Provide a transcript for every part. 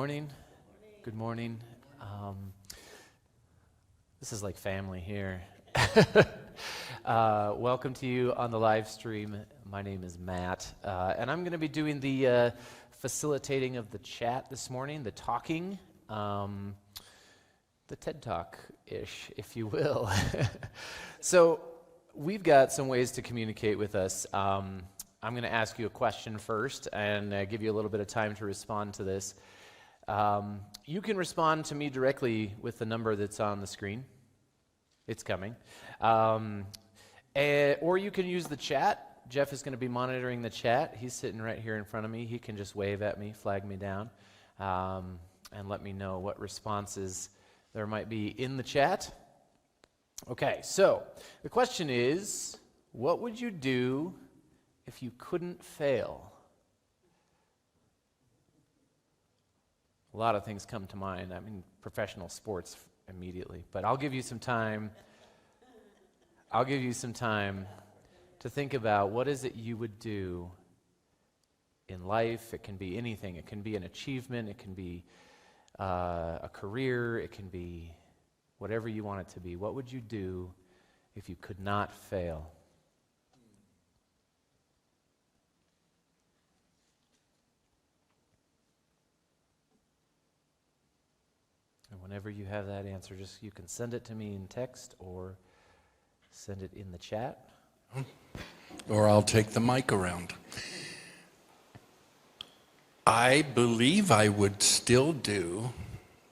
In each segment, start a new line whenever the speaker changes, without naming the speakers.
morning. Good morning. This is like family here. Welcome to you on the live stream. My name is Matt, and I'm going to be doing the facilitating of the chat this morning, the talking, the TED Talk-ish, if you will. So we've got some ways to communicate with us. I'm going to ask you a question first and give you a little bit of time to respond to this. You can respond to me directly with the number that's on the screen. It's coming. Or you can use the chat. Jeff is going to be monitoring the chat. He's sitting right here in front of me. He can just wave at me, flag me down, and let me know what responses there might be in the chat. Okay, so the question is, what would you do if you couldn't fail? A lot of things come to mind. I mean, professional sports immediately, but I'll give you some time. I'll give you some time to think about what is it you would do in life. It can be anything. It can be an achievement. It can be a career. It can be whatever you want it to be. What would you do if you could not fail? And whenever you have that answer, just you can send it to me in text or send it in the chat.
Or I'll take the mic around. I believe I would still do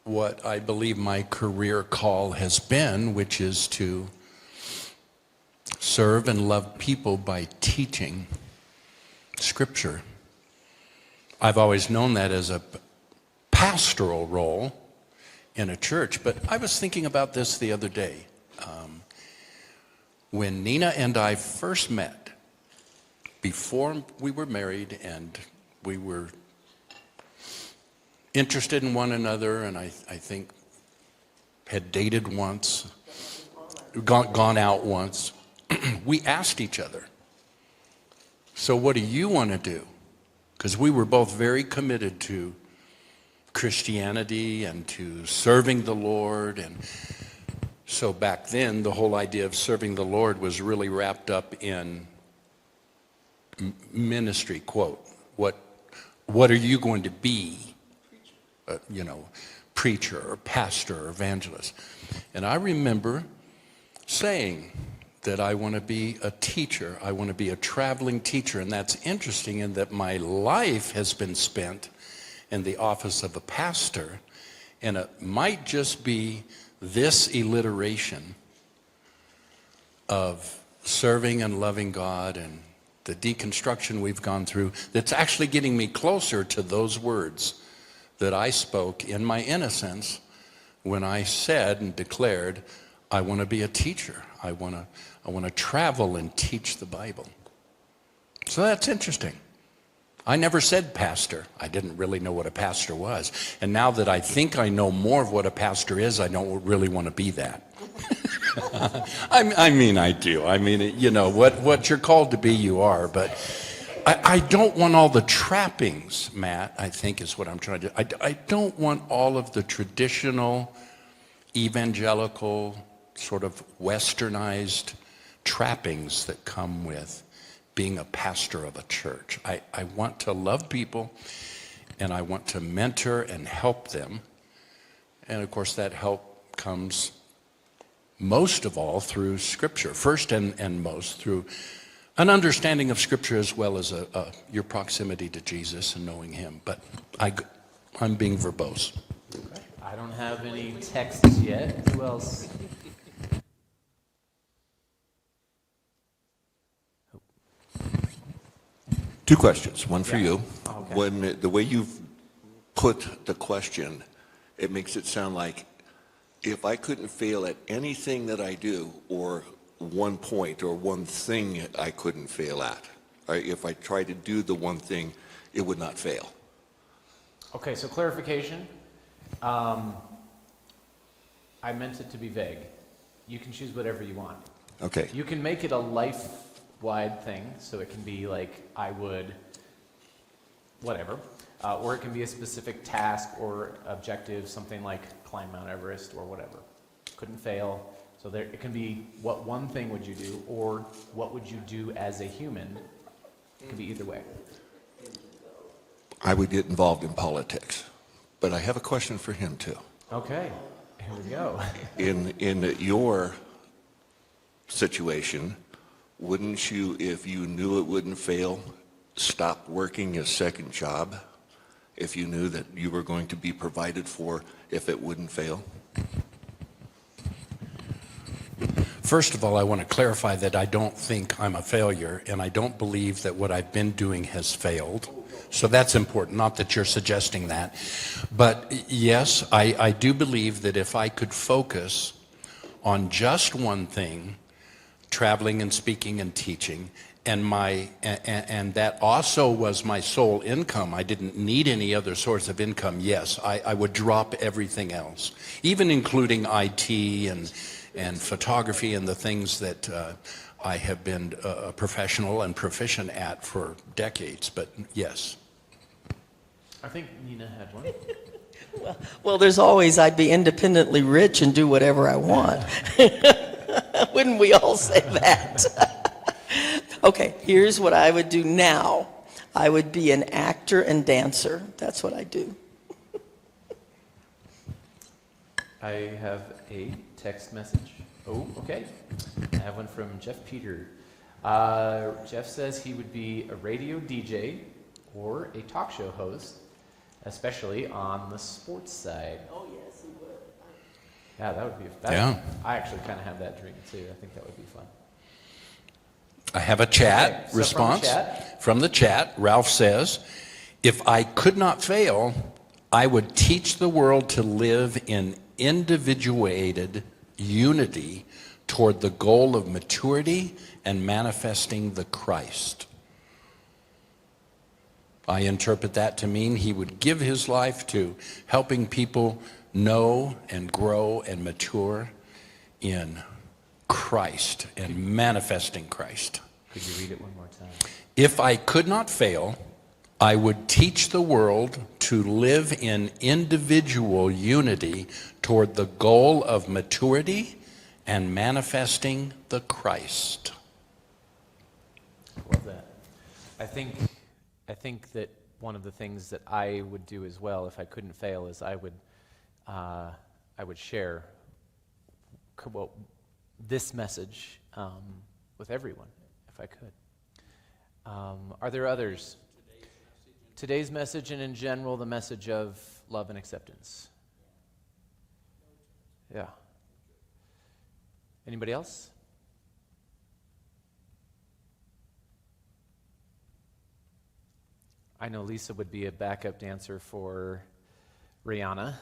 what I believe my career call has been, which is to serve and love people by teaching Scripture. I've always known that as a pastoral role in a church, but I was thinking about this the other day. When Nina and I first met, before we were married and we were interested in one another, and I think had dated once, gone out once, we asked each other, so what do you want to do? Because we were both very committed to Christianity and to serving the Lord. And so back then, the whole idea of serving the Lord was really wrapped up in ministry, quote. What are you going to be? Preacher or pastor or evangelist. And I remember saying that I want to be a teacher. I want to be a traveling teacher. And that's interesting in that my life has been spent in the office of a pastor, and it might just be this alliteration of serving and loving God and the deconstruction we've gone through that's actually getting me closer to those words that I spoke in my innocence when I said and declared, I want to be a teacher. I want to travel and teach the Bible. So that's interesting. I never said pastor. I didn't really know what a pastor was. And now that I think I know more of what a pastor is, I don't really want to be that. I mean, I do. I mean, what you're called to be, you are. But I don't want all the trappings, Matt, I think is what I'm trying to do. I don't want all of the traditional, evangelical, sort of westernized trappings that come with being a pastor of a church. I want to love people, and I want to mentor and help them. And of course, that help comes most of all through Scripture. First and most through an understanding of Scripture, as well as your proximity to Jesus and knowing Him. But I'm being verbose.
Okay. I don't have any texts yet. Who else?
Two questions, one for you.
Okay.
When the way you've put the question, it makes it sound like if I couldn't fail at anything that I do, or one point or one thing I couldn't fail at, right? If I tried to do the one thing, it would not fail.
Okay, so clarification. I meant it to be vague. You can choose whatever you want.
Okay.
You can make it a life-wide thing, so it can be like, I would whatever. Or it can be a specific task or objective, something like climb Mount Everest or whatever. Couldn't fail. So there, it can be what one thing would you do, or what would you do as a human. It can be either way.
I would get involved in politics, but I have a question for him too.
Okay, here we go.
In your situation, wouldn't you, if you knew it wouldn't fail, stop working a second job if you knew that you were going to be provided for if it wouldn't fail?
First of all, I want to clarify that I don't think I'm a failure, and I don't believe that what I've been doing has failed. So that's important, not that you're suggesting that. But yes, I do believe that if I could focus on just one thing, traveling and speaking and teaching, and that also was my sole income, I didn't need any other source of income, yes, I would drop everything else, even including IT and photography and the things that I have been a professional and proficient at for decades, but yes.
I think Nina had one.
Well, there's always, I'd be independently rich and do whatever I want. Wouldn't we all say that? Okay, here's what I would do now. I would be an actor and dancer. That's what I do.
I have a text message. Oh, okay. I have one from Jeff Peter. Jeff says he would be a radio DJ or a talk show host, especially on the sports side.
Oh, yes, he would.
Yeah, that would be.
Yeah.
I actually kind of have that dream too. I think that would be fun.
I have a chat
Okay, so
response
from the
chat. Ralph says, if I could not fail, I would teach the world to live in individuated unity toward the goal of maturity and manifesting the Christ. I interpret that to mean he would give his life to helping people know and grow and mature in Christ and manifesting Christ.
Could you read it one more time?
If I could not fail, I would teach the world to live in individual unity toward the goal of maturity and manifesting the Christ.
Love that. I think that one of the things that I would do as well, if I couldn't fail, is I would share this message with everyone, if I could. Are there others? Today's message, and in general, the message of love and acceptance. Yeah. Anybody else? I know Lisa would be a backup dancer for Rihanna.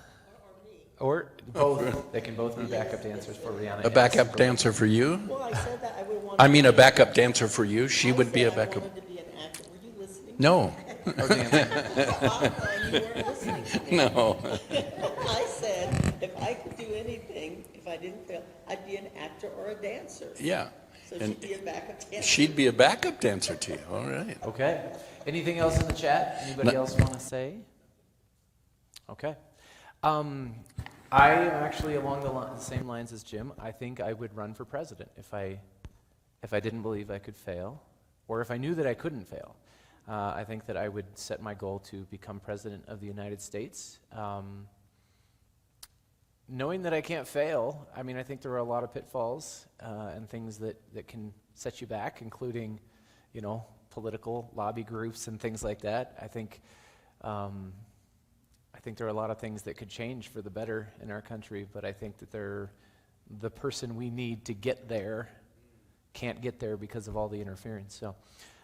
Or both. They can both be backup dancers for Rihanna.
A backup dancer for you?
Well, I said that I would want
I mean, a backup dancer for you. She would be a backup.
I wanted to be an actor. Were you listening?
No,
Or dancer.
You weren't listening to me.
no.
I said if I could do anything, if I didn't fail, I'd be an actor or a dancer.
Yeah.
So
And
she'd be a backup dancer.
she'd be a backup dancer to you. All right.
Okay. Anything else in the chat? Anybody else want to say? Okay. I am actually along the same lines as Jim. I think I would run for president if I didn't believe I could fail, or if I knew that I couldn't fail. I think that I would set my goal to become president of the United States. Knowing that I can't fail, I mean, I think there are a lot of pitfalls and things that can set you back, including, political lobby groups and things like that. I think there are a lot of things that could change for the better in our country, but I think that the person we need to get there can't get there because of all the interference. So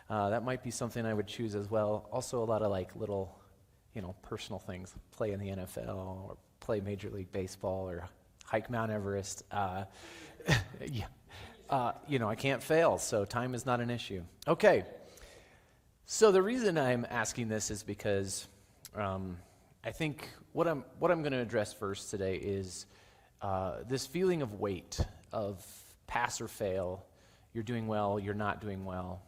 that might be something I would choose as well. Also, a lot of little, personal things, play in the NFL or play Major League Baseball or hike Mount Everest. Yeah. I can't fail, so time is not an issue. Okay. So the reason I'm asking this is because I think what I'm going to address first today is this feeling of weight, of pass or fail. You're doing well, you're not doing well.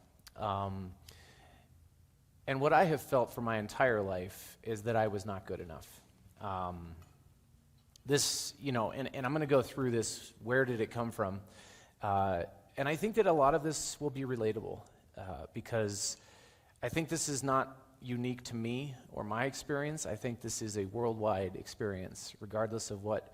And what I have felt for my entire life is that I was not good enough. This, and I'm going to go through this. Where did it come from? And I think that a lot of this will be relatable because I think this is not unique to me or my experience. I think this is a worldwide experience, regardless of what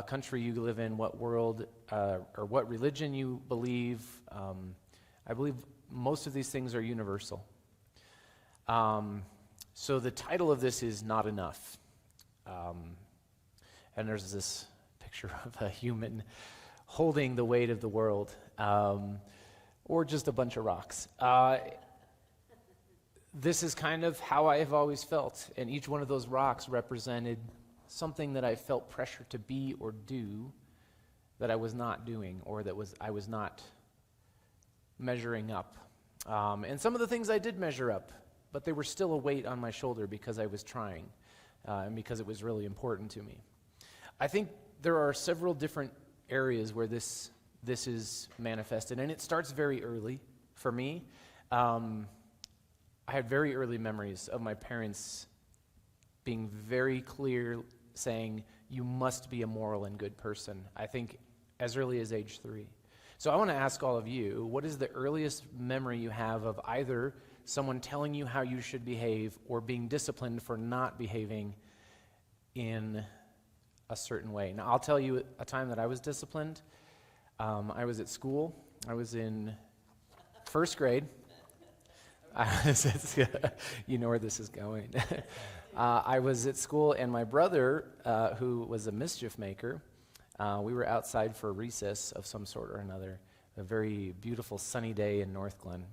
country you live in, what world or what religion you believe. I believe most of these things are universal. So the title of this is Not Enough. And there's this picture of a human holding the weight of the world, or just a bunch of rocks. This is kind of how I have always felt, and each one of those rocks represented something that I felt pressure to be or do that I was not doing, or that I was not measuring up. And some of the things I did measure up, but they were still a weight on my shoulder because I was trying, and because it was really important to me. I think there are several different areas where this is manifested, and it starts very early for me. I had very early memories of my parents being very clear, saying, you must be a moral and good person, I think as early as age 3. So I want to ask all of you, what is the earliest memory you have of either someone telling you how you should behave or being disciplined for not behaving in a certain way? Now, I'll tell you a time that I was disciplined. I was at school. I was in first grade. You know where this is going. I was at school, and my brother, who was a mischief maker, we were outside for a recess of some sort or another, a very beautiful sunny day in North Glen.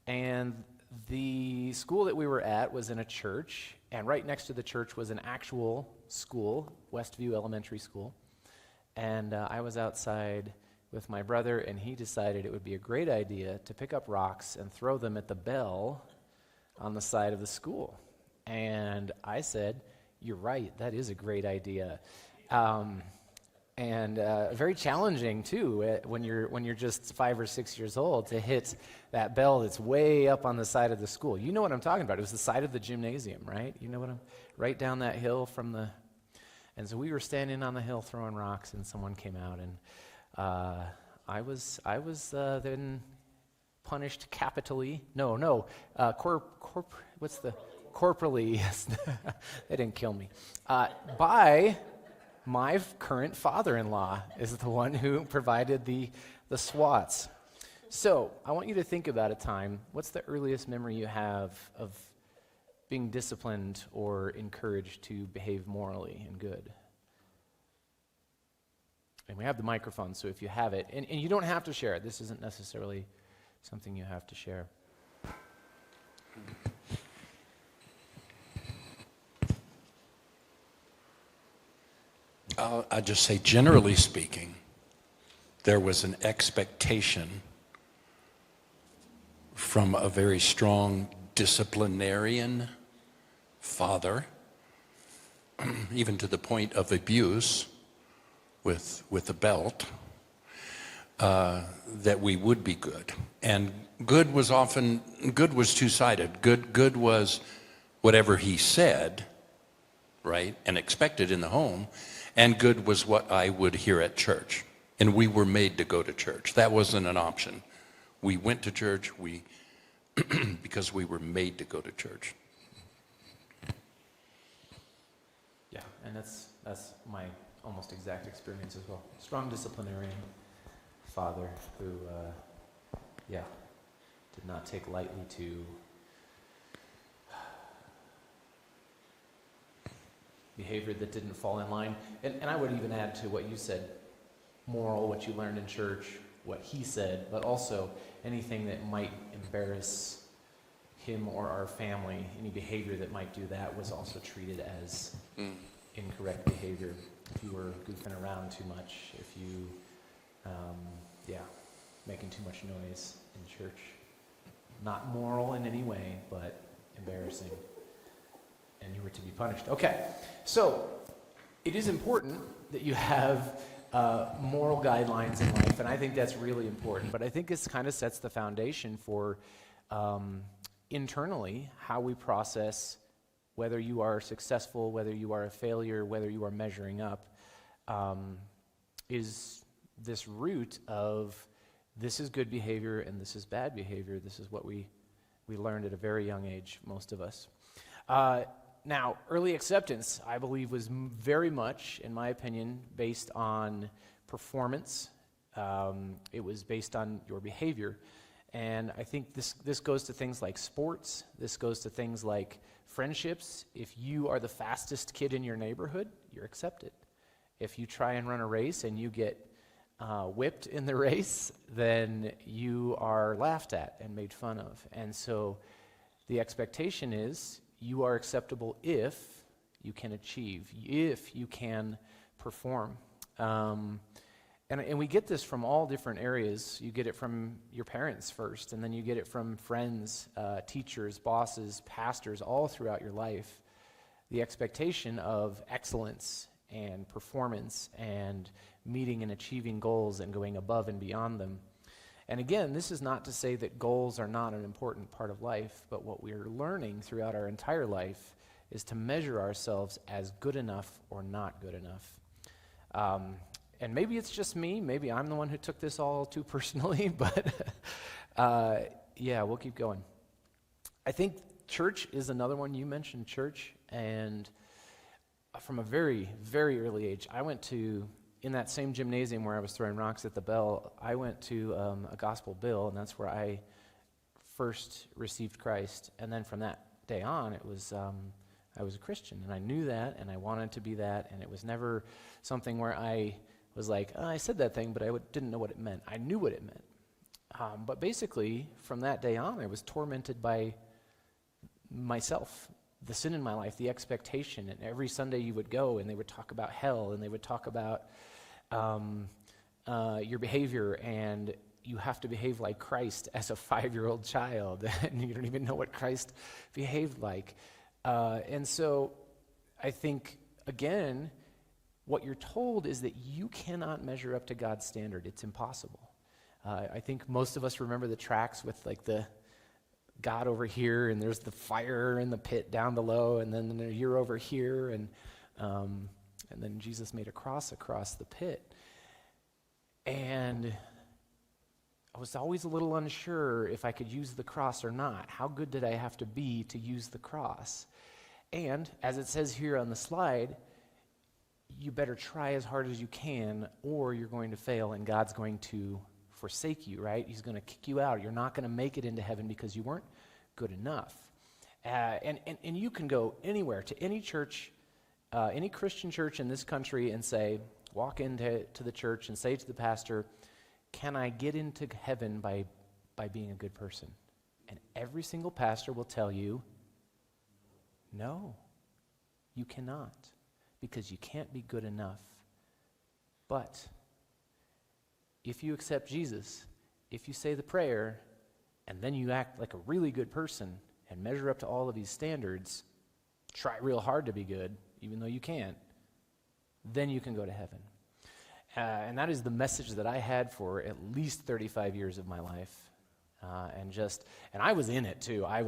And the school that we were at was in a church, and right next to the church was an actual school, Westview Elementary School. And I was outside with my brother, and he decided it would be a great idea to pick up rocks and throw them at the bell on the side of the school. And I said, you're right, that is a great idea. And very challenging too when you're just 5 or 6 years old to hit that bell that's way up on the side of the school. You know what I'm talking about. It was the side of the gymnasium, right? You know what I'm right down that hill from the. And so we were standing on the hill throwing rocks, and someone came out, and I was then punished capitally. Corporally? Yes, they didn't kill me. By my current father-in-law is the one who provided the swats. So I want you to think about a time. What's the earliest memory you have of being disciplined or encouraged to behave morally and good? And we have the microphone, so if you have it, and you don't have to share it. This isn't necessarily something you have to share.
I'll just say, generally speaking, there was an expectation from a very strong disciplinarian father, even to the point of abuse with a belt, that we would be good. And good was two-sided. Good was whatever he said, right, and expected in the home, and good was what I would hear at church. And we were made to go to church. That wasn't an option. We went to church because we were made to go to church.
Yeah, and that's my almost exact experience as well. Strong disciplinarian father who, did not take lightly to behavior that didn't fall in line. And I would even add to what you said, moral, what you learned in church, what he said, but also anything that might embarrass him or our family, any behavior that might do that was also treated as incorrect behavior. If you were goofing around too much, if you, making too much noise in church. Not moral in any way, but embarrassing. And you were to be punished. Okay, so it is important that you have moral guidelines in life, and I think that's really important. But I think this kind of sets the foundation for internally, how we process whether you are successful, whether you are a failure, whether you are measuring up, is this root of this is good behavior and this is bad behavior. This is what we learned at a very young age, most of us. Now, early acceptance, I believe, was very much, in my opinion, based on performance. It was based on your behavior. And I think this goes to things like sports. This goes to things like friendships. If you are the fastest kid in your neighborhood, you're accepted. If you try and run a race and you get whipped in the race, then you are laughed at and made fun of. And so the expectation is you are acceptable if you can achieve, if you can perform. And we get this from all different areas. You get it from your parents first, and then you get it from friends, teachers, bosses, pastors, all throughout your life. The expectation of excellence and performance and meeting and achieving goals and going above and beyond them. And again, this is not to say that goals are not an important part of life, but what we're learning throughout our entire life is to measure ourselves as good enough or not good enough. And maybe it's just me, maybe I'm the one who took this all too personally, but yeah, we'll keep going. I think church is another one. You mentioned church, and from a very, very early age, I went to, in that same gymnasium where I was throwing rocks at the bell, I went to a gospel bill, and that's where I first received Christ. And then from that day on, it was I was a Christian, and I knew that, and I wanted to be that, and it was never something where I was like, oh, I said that thing, but I didn't know what it meant. I knew what it meant. But basically, from that day on, I was tormented by myself, the sin in my life, the expectation. And every Sunday you would go, and they would talk about hell, and they would talk about your behavior, and you have to behave like Christ as a 5-year-old child, and you don't even know what Christ behaved like. And so I think, again, what you're told is that you cannot measure up to God's standard. It's impossible. I think most of us remember the tracks with like the God over here, and there's the fire in the pit down below, and then you're over here, and then Jesus made a cross across the pit. And I was always a little unsure if I could use the cross or not. How good did I have to be to use the cross? And as it says here on the slide, you better try as hard as you can, or you're going to fail, and God's going to forsake you, right? He's going to kick you out. You're not going to make it into heaven because you weren't good enough. And you can go anywhere, to any church, any Christian church in this country, and say, walk into the church and say to the pastor, can I get into heaven by being a good person? And every single pastor will tell you, no, you cannot, because you can't be good enough. But if you accept Jesus, if you say the prayer, and then you act like a really good person and measure up to all of these standards, try real hard to be good, even though you can't, then you can go to heaven. And that is the message that I had for at least 35 years of my life. And I was in it too. I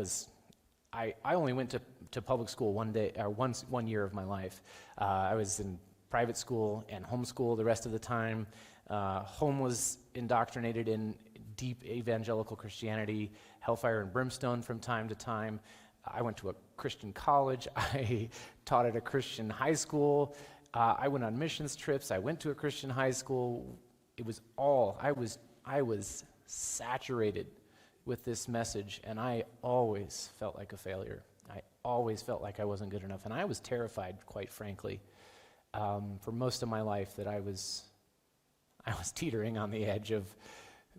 only went to public school one year of my life. I was in private school and homeschool the rest of the time. Home was indoctrinated in deep evangelical Christianity, hellfire and brimstone from time to time. I went to a Christian college. I taught at a Christian high school. I went on missions trips. I went to a Christian high school. It was all, I was saturated with this message, and I always felt like a failure. I always felt like I wasn't good enough, and I was terrified, quite frankly, for most of my life that I was teetering on the edge of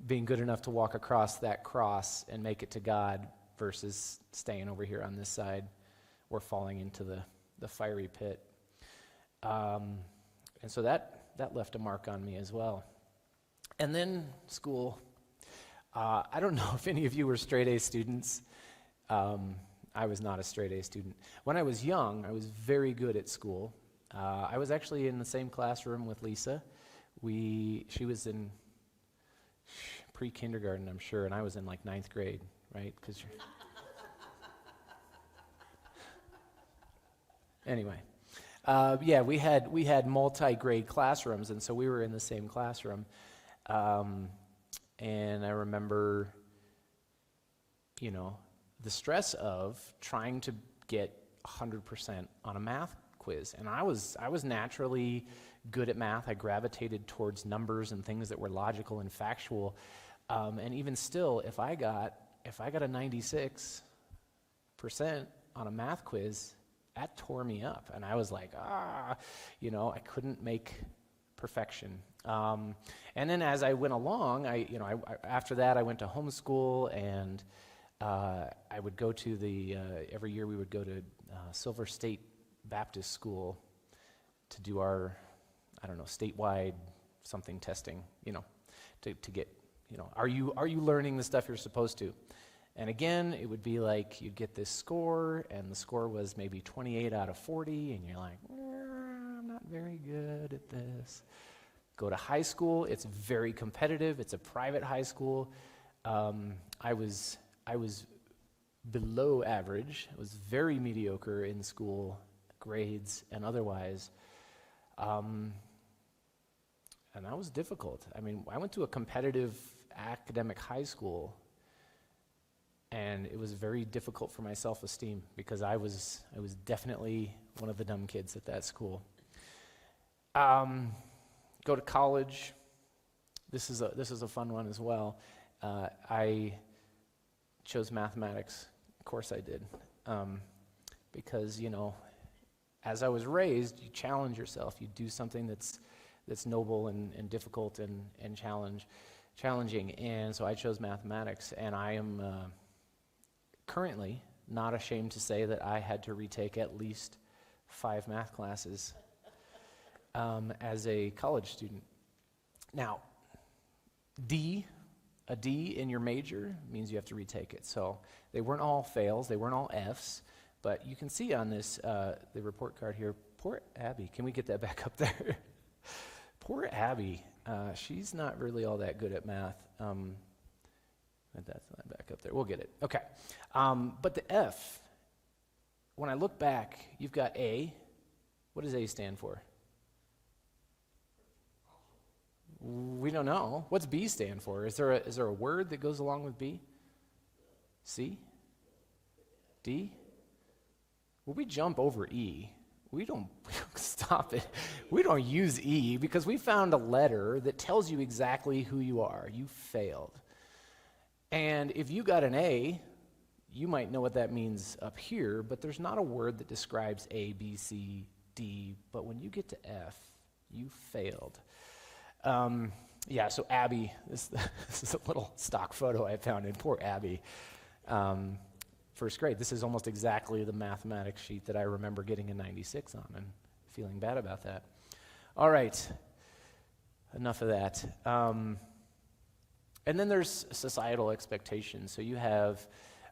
being good enough to walk across that cross and make it to God versus staying over here on this side or falling into the fiery pit. And so that left a mark on me as well. And then school. I don't know if any of you were straight A students. I was not a straight A student. When I was young, I was very good at school. I was actually in the same classroom with Lisa. She was in pre-kindergarten, I'm sure, and I was in like 9th grade, right? Because Anyway, yeah, we had multi-grade classrooms, and so we were in the same classroom. And I remember, the stress of trying to get 100% on a math quiz. And I was naturally good at math. I gravitated towards numbers and things that were logical and factual. And even still, if I got a 96% on a math quiz, that tore me up. And I was like, I couldn't make perfection. And then as I went along, after that I went to homeschool, and I would go to every year we would go to Silver State Baptist School to do our, statewide something testing, to get, are you learning the stuff you're supposed to? And again, it would be like you'd get this score, and the score was maybe 28 out of 40, and you're like, I'm not very good at this. Go to high school, it's very competitive, it's a private high school. I was below average. I was very mediocre in school, grades and otherwise. And that was difficult. I went to a competitive academic high school, and it was very difficult for my self-esteem because I was definitely one of the dumb kids at that school. Go to college. This is a fun one as well. I chose mathematics. Of course I did. Because, as I was raised, you challenge yourself. You do something that's noble and difficult and challenging. And so I chose mathematics, and I am currently not ashamed to say that I had to retake at least 5 math classes as a college student. Now, a D in your major means you have to retake it. So they weren't all fails, they weren't all Fs, but you can see on this, the report card here, poor Abby. Can we get that back up there? Poor Abby. She's not really all that good at math. That's not back up there. We'll get it. Okay. But the F, when I look back, you've got A. What does A stand for? We don't know. What's B stand for? Is there a word that goes along with B? C? D? Well, we jump over E. We don't stop it. We don't use E because we found a letter that tells you exactly who you are. You failed. And if you got an A, you might know what that means up here, but there's not a word that describes A, B, C, D. But when you get to F, you failed. So Abby, this is a little stock photo I found in poor Abby. First grade. This is almost exactly the mathematics sheet that I remember getting a 96 on and feeling bad about that. All right, enough of that. And then there's societal expectations. So you have,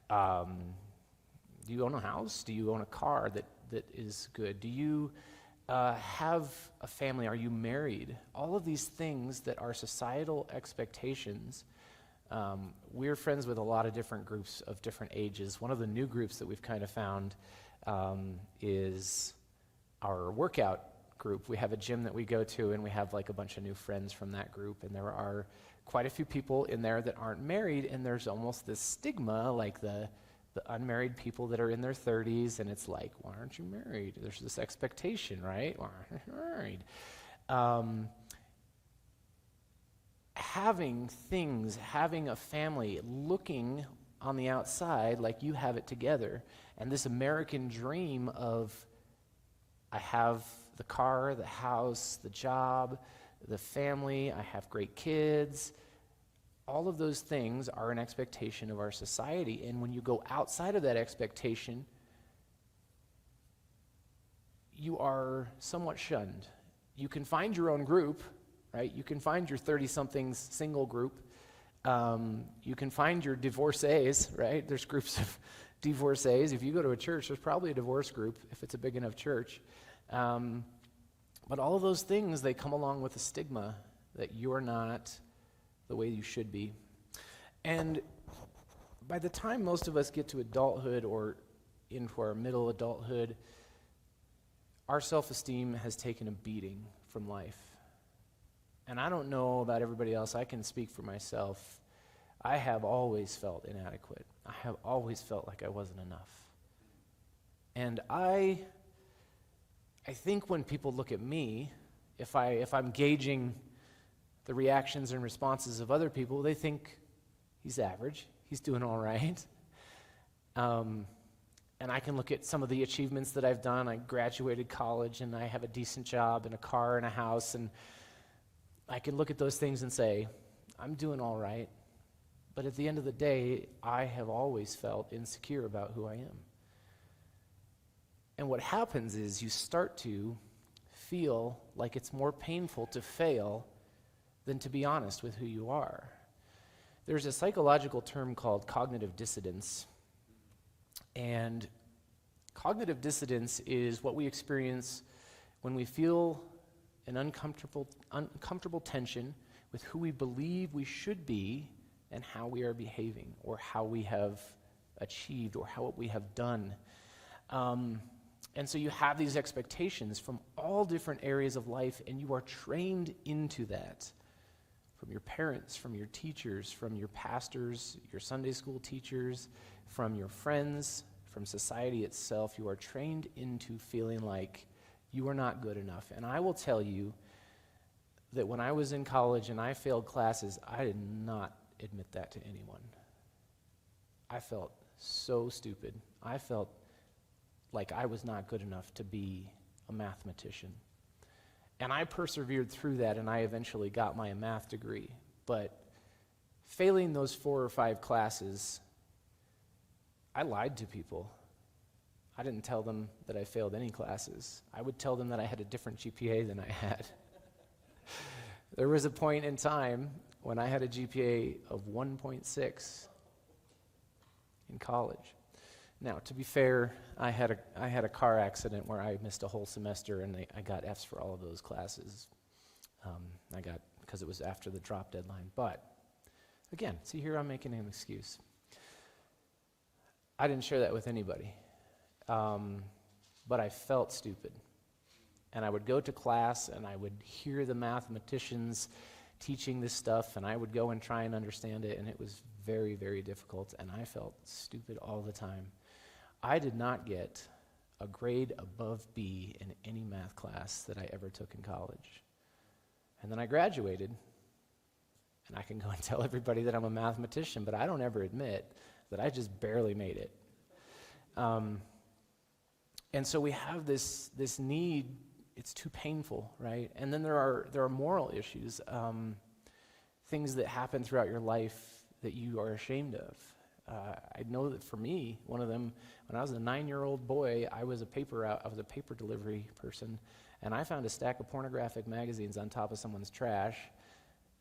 do you own a house? Do you own a car that is good? Do you have a family? Are you married? All of these things that are societal expectations. We're friends with a lot of different groups of different ages. One of the new groups that we've kind of found is our workout group. We have a gym that we go to, and we have like a bunch of new friends from that group, and there are quite a few people in there that aren't married, and there's almost this stigma, like the unmarried people that are in their 30s, and it's like, why aren't you married? There's this expectation, right? Why aren't you married? Having a family, looking on the outside like you have it together, and this American dream of, I have the car, the house, the job, the family, I have great kids. All of those things are an expectation of our society. And when you go outside of that expectation, you are somewhat shunned. You can find your own group, right? You can find your 30-somethings single group. You can find your divorcees, right? There's groups of divorcees. If you go to a church, there's probably a divorce group if it's a big enough church. But all of those things, they come along with a stigma that you're not the way you should be. And by the time most of us get to adulthood or into our middle adulthood, our self-esteem has taken a beating from life. And I don't know about everybody else. I can speak for myself. I have always felt inadequate. I have always felt like I wasn't enough. And I think when people look at me, if I'm gauging the reactions and responses of other people, they think he's average, he's doing all right. And I can look at some of the achievements that I've done. I graduated college and I have a decent job and a car and a house, and I can look at those things and say, I'm doing all right. But at the end of the day, I have always felt insecure about who I am. And what happens is you start to feel like it's more painful to fail than to be honest with who you are. There's a psychological term called cognitive dissonance. And cognitive dissonance is what we experience when we feel an uncomfortable tension with who we believe we should be and how we are behaving, or how we have achieved, or how what we have done. And so you have these expectations from all different areas of life, and you are trained into that. From your parents, from your teachers, from your pastors, your Sunday school teachers, from your friends, from society itself. You are trained into feeling like you are not good enough. And I will tell you that when I was in college and I failed classes, I did not admit that to anyone. I felt so stupid. I felt like I was not good enough to be a mathematician. And I persevered through that, and I eventually got my math degree. But failing those 4 or 5 classes, I lied to people. I didn't tell them that I failed any classes. I would tell them that I had a different GPA than I had. There was a point in time when I had a GPA of 1.6 in college. Now, to be fair, I had a car accident where I missed a whole semester, and I got Fs for all of those classes. Because it was after the drop deadline. But again, see, here I'm making an excuse. I didn't share that with anybody, but I felt stupid. And I would go to class, and I would hear the mathematicians teaching this stuff, and I would go and try and understand it, and it was very, very difficult, and I felt stupid all the time. I did not get a grade above B in any math class that I ever took in college. And then I graduated, and I can go and tell everybody that I'm a mathematician, but I don't ever admit that I just barely made it. And so we have this need. It's too painful, right? And then there are moral issues, things that happen throughout your life that you are ashamed of. I know that for me, one of them, when I was a 9-year-old boy, I was a paper delivery person, and I found a stack of pornographic magazines on top of someone's trash,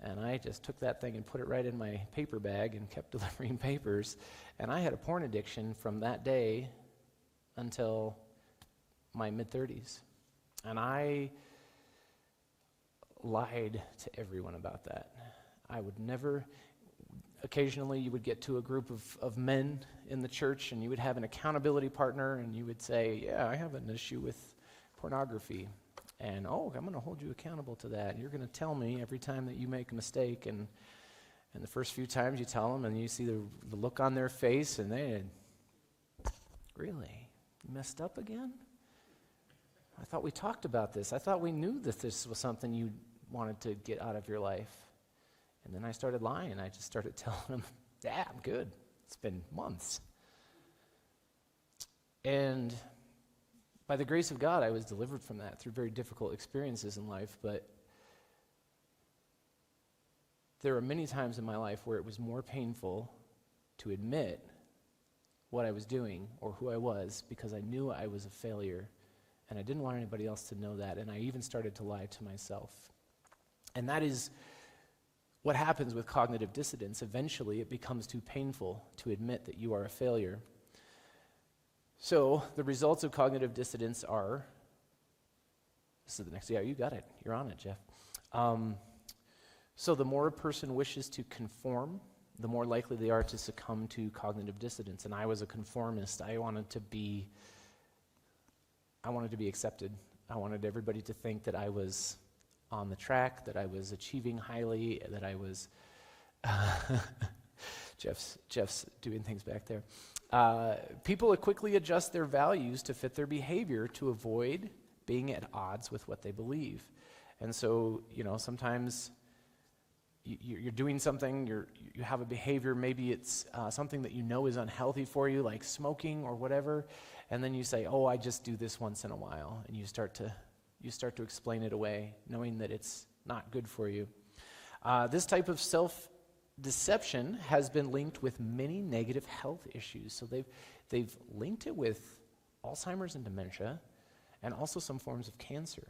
and I just took that thing and put it right in my paper bag and kept delivering papers. And I had a porn addiction from that day until my mid-30s. And I lied to everyone about that. I would never. Occasionally you would get to a group of men in the church, and you would have an accountability partner, and you would say, yeah, I have an issue with pornography. And, I'm going to hold you accountable to that. You're going to tell me every time that you make a mistake. And the first few times you tell them, and you see the look on their face, and they, really? You messed up again? I thought we talked about this. I thought we knew that this was something you wanted to get out of your life. And then I started lying. I just started telling them, yeah, I'm good. It's been months. And by the grace of God, I was delivered from that through very difficult experiences in life. But there were many times in my life where it was more painful to admit what I was doing or who I was, because I knew I was a failure. And I didn't want anybody else to know that. And I even started to lie to myself. And that is what happens with cognitive dissonance. Eventually, it becomes too painful to admit that you are a failure. So the results of cognitive dissonance are, this is the next, yeah, you got it. You're on it, Jeff. So the more a person wishes to conform, the more likely they are to succumb to cognitive dissonance. And I was a conformist. I wanted to be accepted. I wanted everybody to think that I was on the track, that I was achieving highly, that I was Jeff's doing things back there. People quickly adjust their values to fit their behavior to avoid being at odds with what they believe. And so, sometimes you're doing something, you have a behavior, maybe it's something that you know is unhealthy for you, like smoking or whatever, and then you say, oh, I just do this once in a while, and you start to explain it away, knowing that it's not good for you. This type of self-deception has been linked with many negative health issues. So they've linked it with Alzheimer's and dementia, and also some forms of cancer.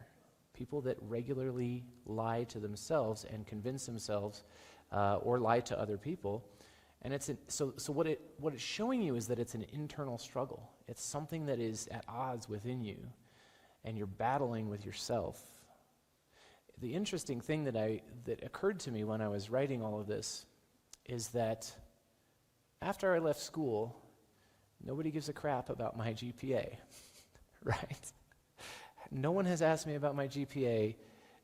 People that regularly lie to themselves and convince themselves or lie to other people. And so what it's showing you is that it's an internal struggle. It's something that is at odds within you, and you're battling with yourself. The interesting thing that occurred to me when I was writing all of this is that after I left school, nobody gives a crap about my GPA, right? No one has asked me about my GPA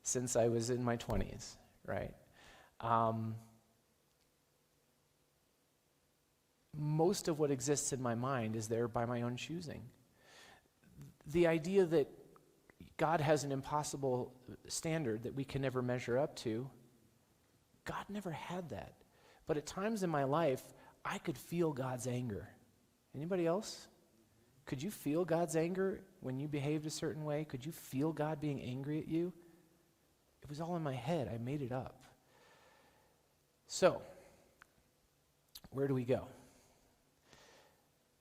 since I was in my 20s, right? Most of what exists in my mind is there by my own choosing. The idea that God has an impossible standard that we can never measure up to, God never had that. But at times in my life, I could feel God's anger. Anybody else? Could you feel God's anger when you behaved a certain way? Could you feel God being angry at you? It was all in my head. I made it up. So, where do we go?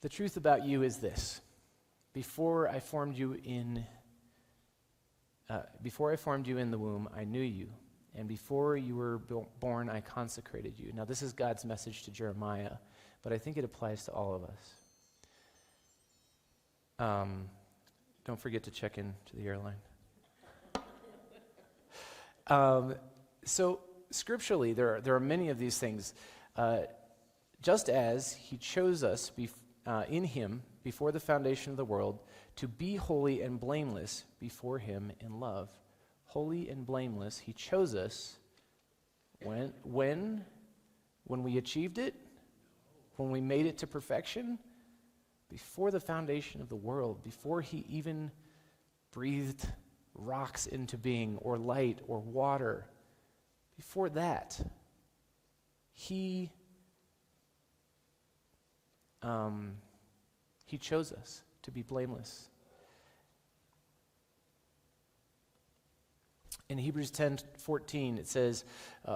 The truth about you is this. Before I formed you in the womb, I knew you. And before you were born, I consecrated you. Now, this is God's message to Jeremiah, but I think it applies to all of us. Don't forget to check in to the airline. So, scripturally, there are many of these things. Just as he chose us in him before the foundation of the world to be holy and blameless before him in love. Holy and blameless, he chose us when we achieved it, when we made it to perfection, before the foundation of the world, before he even breathed rocks into being, or light, or water. Before that, he chose us to be blameless. In Hebrews 10:14, it says,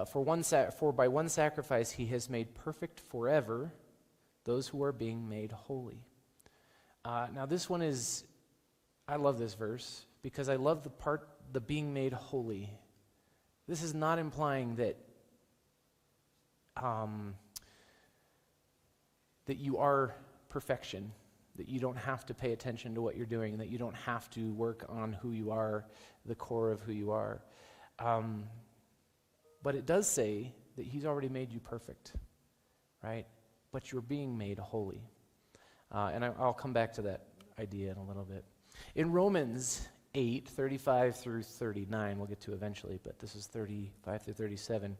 "For by one sacrifice he has made perfect forever those who are being made holy." Now this one is, I love this verse because I love the being made holy. This is not implying that that you are perfection, that you don't have to pay attention to what you're doing, that you don't have to work on who you are, the core of who you are. But it does say that he's already made you perfect, right? But you're being made holy. And I'll come back to that idea in a little bit. In Romans 8:35 through 39, we'll get to eventually, but this is 35 through 37.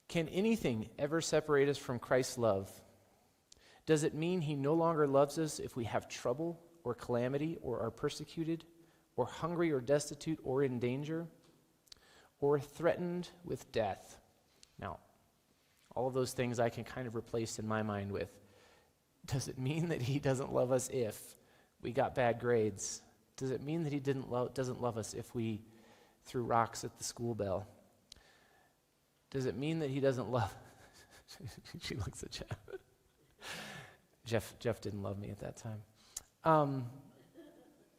Can anything ever separate us from Christ's love? Does it mean he no longer loves us if we have trouble or calamity or are persecuted or hungry or destitute or in danger or threatened with death? Now, all of those things I can kind of replace in my mind with, does it mean that he doesn't love us if we got bad grades? Does it mean that he doesn't love us if we threw rocks at the school bell? Does it mean that he doesn't love... She looks at Jeff. Jeff didn't love me at that time.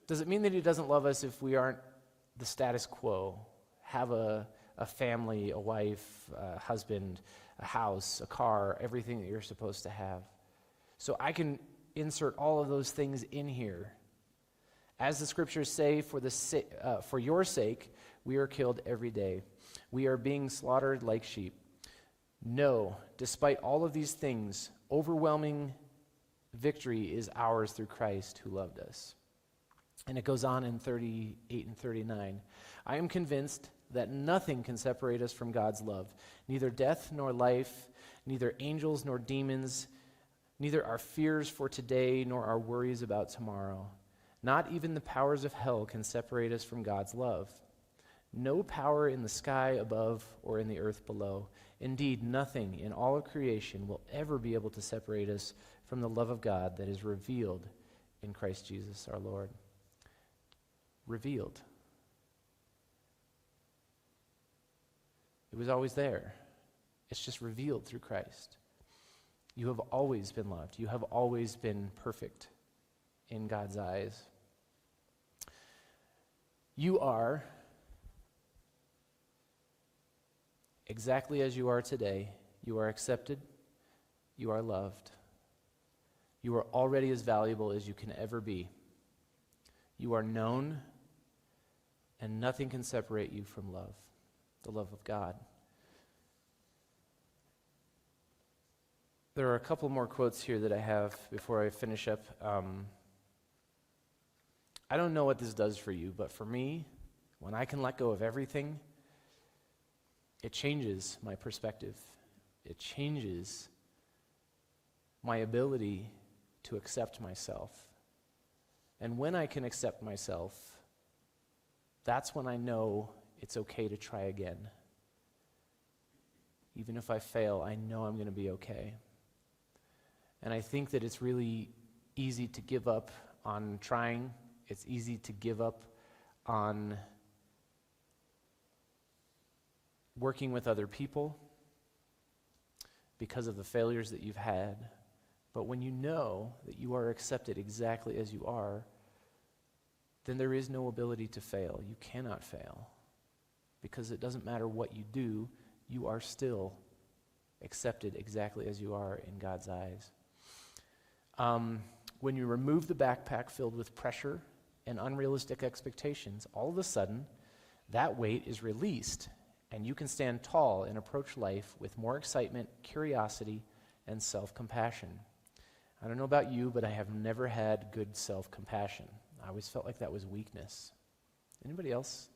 Does it mean that he doesn't love us if we aren't the status quo, have a family, a wife, a husband, a house, a car, everything that you're supposed to have? So I can insert all of those things in here. As the scriptures say, for your sake, we are killed every day. We are being slaughtered like sheep. No, despite all of these things, overwhelming victory is ours through Christ who loved us. And it goes on in 38 and 39. I am convinced that nothing can separate us from God's love, neither death nor life, neither angels nor demons, neither our fears for today nor our worries about tomorrow. Not even the powers of hell can separate us from God's love. No power in the sky above or in the earth below. Indeed, nothing in all of creation will ever be able to separate us from the love of God that is revealed in Christ Jesus our Lord. Revealed. It was always there. It's just revealed through Christ. You have always been loved. You have always been perfect in God's eyes. You are exactly as you are today. You are accepted. You are loved. You are already as valuable as you can ever be. You are known, and nothing can separate you from love, the love of God. There are a couple more quotes here that I have before I finish up. I don't know what this does for you, but for me, when I can let go of everything, it changes my perspective. It changes my ability to accept myself. And when I can accept myself, that's when I know it's okay to try again. Even if I fail, I know I'm going to be okay. And I think that it's really easy to give up on trying. It's easy to give up on working with other people because of the failures that you've had. But when you know that you are accepted exactly as you are, then there is no ability to fail. You cannot fail. Because it doesn't matter what you do, you are still accepted exactly as you are in God's eyes. When you remove the backpack filled with pressure and unrealistic expectations, all of a sudden, that weight is released, and you can stand tall and approach life with more excitement, curiosity, and self-compassion. I don't know about you, but I have never had good self-compassion. I always felt like that was weakness. Anybody else?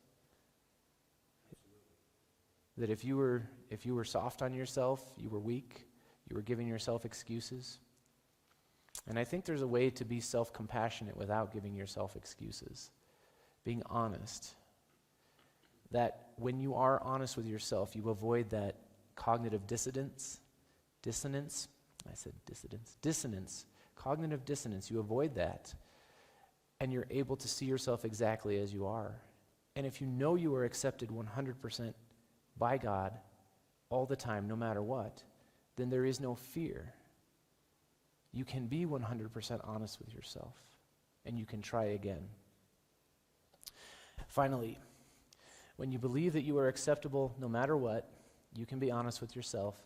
That if you were soft on yourself, you were weak, you were giving yourself excuses. And I think there's a way to be self-compassionate without giving yourself excuses. Being honest. That when you are honest with yourself, you avoid that cognitive dissonance. Dissonance. Cognitive dissonance. You avoid that. And you're able to see yourself exactly as you are. And if you know you are accepted 100% by God all the time, no matter what, then there is no fear. You can be 100% honest with yourself, and you can try again. Finally, when you believe that you are acceptable no matter what, you can be honest with yourself,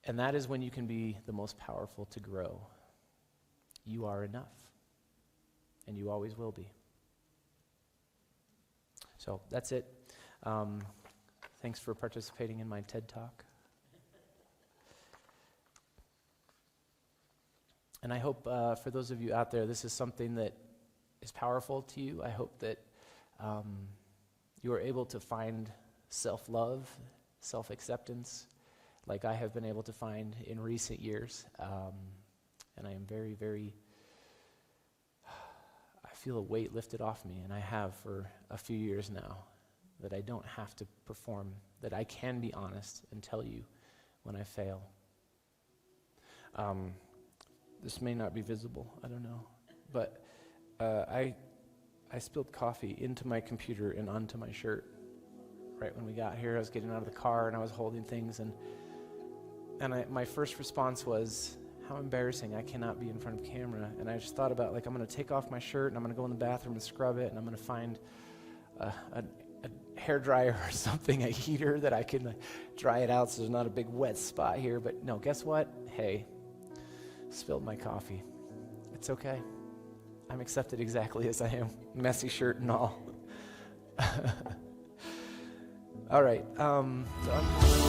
and that is when you can be the most powerful to grow. You are enough, and you always will be. So that's it. Thanks for participating in my TED Talk. And I hope for those of you out there, this is something that is powerful to you. I hope that you are able to find self-love, self-acceptance, like I have been able to find in recent years. And I am very, very, I feel a weight lifted off me, and I have for a few years now, that I don't have to perform, that I can be honest and tell you when I fail. This may not be visible, I don't know, but I spilled coffee into my computer and onto my shirt right when we got here. I was getting out of the car and I was holding things, and my first response was, how embarrassing, I cannot be in front of camera. And I just thought about, like, I'm going to take off my shirt and I'm going to go in the bathroom and scrub it, and I'm going to find a hair dryer or something, a heater that I can dry it out so there's not a big wet spot here. But no, guess what? Hey, spilled my coffee. It's okay. I'm accepted exactly as I am, messy shirt and all. All right. So